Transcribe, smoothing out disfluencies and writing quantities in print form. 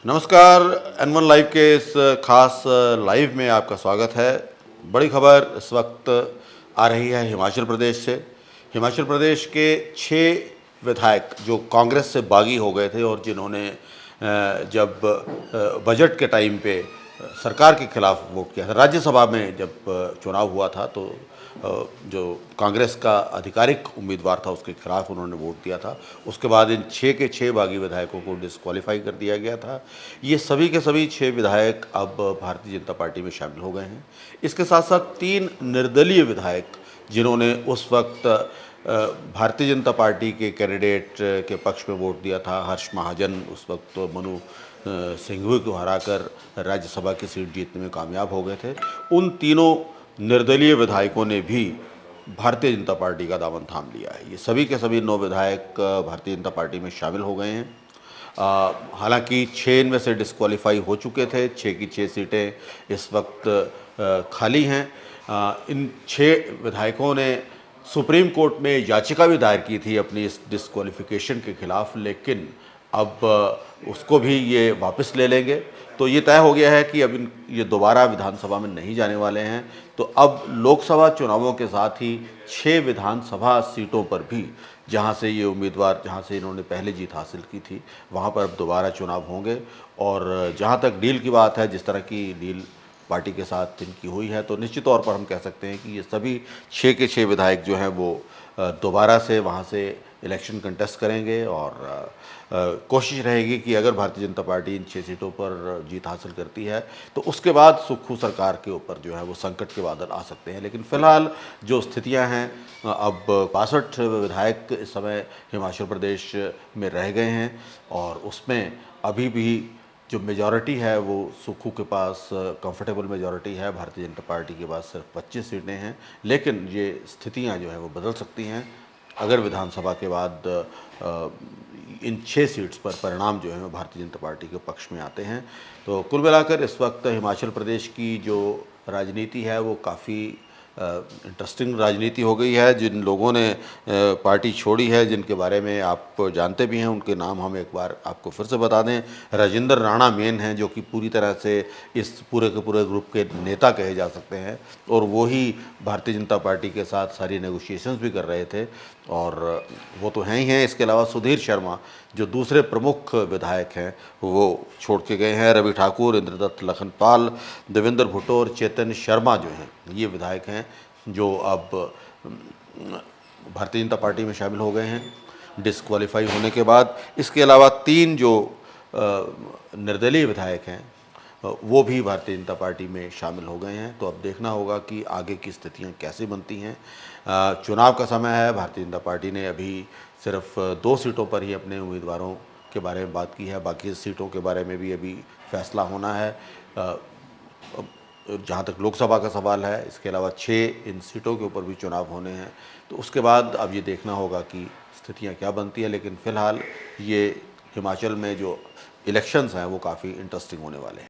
नमस्कार। N1 live के इस खास लाइव में आपका स्वागत है। बड़ी खबर इस वक्त आ रही है हिमाचल प्रदेश से। हिमाचल प्रदेश के 6 विधायक जो कांग्रेस से बागी हो गए थे और जिन्होंने जब बजट के टाइम पे सरकार के खिलाफ वोट किया था, राज्यसभा में जब चुनाव हुआ था तो जो कांग्रेस का आधिकारिक उम्मीदवार था उसके खिलाफ उन्होंने वोट दिया था। उसके बाद इन 6 के 6 बागी विधायकों को डिस्क्वालीफाई कर दिया गया था। ये सभी के सभी 6 विधायक अब भारतीय जनता पार्टी में शामिल हो गए हैं। इसके साथ साथ 3 निर्दलीय विधायक जिन्होंने उस वक्त भारतीय जनता पार्टी के कैंडिडेट के पक्ष में वोट दिया था, हर्ष महाजन उस वक्त मनु सिंघवी को हराकर राज्यसभा की सीट जीतने में कामयाब हो गए थे। उन तीनों निर्दलीय विधायकों ने भी भारतीय जनता पार्टी का दामन थाम लिया है। ये सभी के सभी 9 विधायक भारतीय जनता पार्टी में शामिल हो गए हैं। हालांकि 6 इनमें से डिस्क्वालीफाई हो चुके थे। 6 की 6 सीटें इस वक्त खाली हैं। इन 6 विधायकों ने सुप्रीम कोर्ट में याचिका भी दायर की थी अपनी इस डिस्क्वालिफिकेशन के खिलाफ, लेकिन अब उसको भी ये वापस ले लेंगे। तो ये तय हो गया है कि अब ये दोबारा विधानसभा में नहीं जाने वाले हैं। तो अब लोकसभा चुनावों के साथ ही 6 विधानसभा सीटों पर भी जहां से ये उम्मीदवार, जहां से इन्होंने पहले जीत हासिल की थी, वहां पर अब दोबारा चुनाव होंगे। और जहां तक डील की बात है, जिस तरह की डील पार्टी के साथ इनकी हुई है, तो निश्चित तौर पर हम कह सकते हैं कि ये सभी 6 के 6 विधायक जो हैं वो दोबारा से वहाँ से इलेक्शन कंटेस्ट करेंगे। और कोशिश रहेगी कि अगर भारतीय जनता पार्टी इन 6 सीटों पर जीत हासिल करती है तो उसके बाद सुक्खू सरकार के ऊपर जो है वो संकट के बादल आ सकते हैं। लेकिन फिलहाल जो स्थितियां हैं, अब 62 विधायक इस समय हिमाचल प्रदेश में रह गए हैं और उसमें अभी भी जो मेजॉरिटी है वो सुक्खू के पास कंफर्टेबल मेजॉरिटी है, भारतीय जनता पार्टी के पास सिर्फ 25 सीटें हैं। लेकिन ये स्थितियां जो हैं वो बदल सकती हैं अगर विधानसभा के बाद इन 6 सीट्स पर परिणाम जो है वो भारतीय जनता पार्टी के पक्ष में आते हैं। तो कुल मिलाकर इस वक्त हिमाचल प्रदेश की जो राजनीति है वो काफ़ी इंटरेस्टिंग राजनीति हो गई है। जिन लोगों ने पार्टी छोड़ी है, जिनके बारे में आप जानते भी हैं, उनके नाम हम एक बार आपको फिर से बता दें। राजेंद्र राणा मेन हैं, जो कि पूरी तरह से इस पूरे के पूरे ग्रुप के नेता कहे जा सकते हैं और वो ही भारतीय जनता पार्टी के साथ सारी नेगोशिएशंस भी कर रहे थे और वो तो हैं ही हैं। इसके अलावा सुधीर शर्मा जो दूसरे प्रमुख विधायक हैं वो छोड़ के गए हैं। रवि ठाकुर, इंद्रदत्त लखनपाल, देवेंद्र भुट्टो और चेतन शर्मा जो हैं ये विधायक हैं जो अब भारतीय जनता पार्टी में शामिल हो गए हैं डिस्क्वालीफाई होने के बाद। इसके अलावा 3 जो निर्दलीय विधायक हैं वो भी भारतीय जनता पार्टी में शामिल हो गए हैं। तो अब देखना होगा कि आगे की स्थितियां कैसे बनती हैं। चुनाव का समय है। भारतीय जनता पार्टी ने अभी सिर्फ 2 सीटों पर ही अपने उम्मीदवारों के बारे में बात की है, बाकी सीटों के बारे में भी अभी फैसला होना है जहाँ तक लोकसभा का सवाल है। इसके अलावा 6 इन सीटों के ऊपर भी चुनाव होने हैं। तो उसके बाद अब ये देखना होगा कि स्थितियाँ क्या बनती हैं। लेकिन फ़िलहाल ये हिमाचल में जो इलेक्शंस हैं वो काफ़ी इंटरेस्टिंग होने वाले हैं।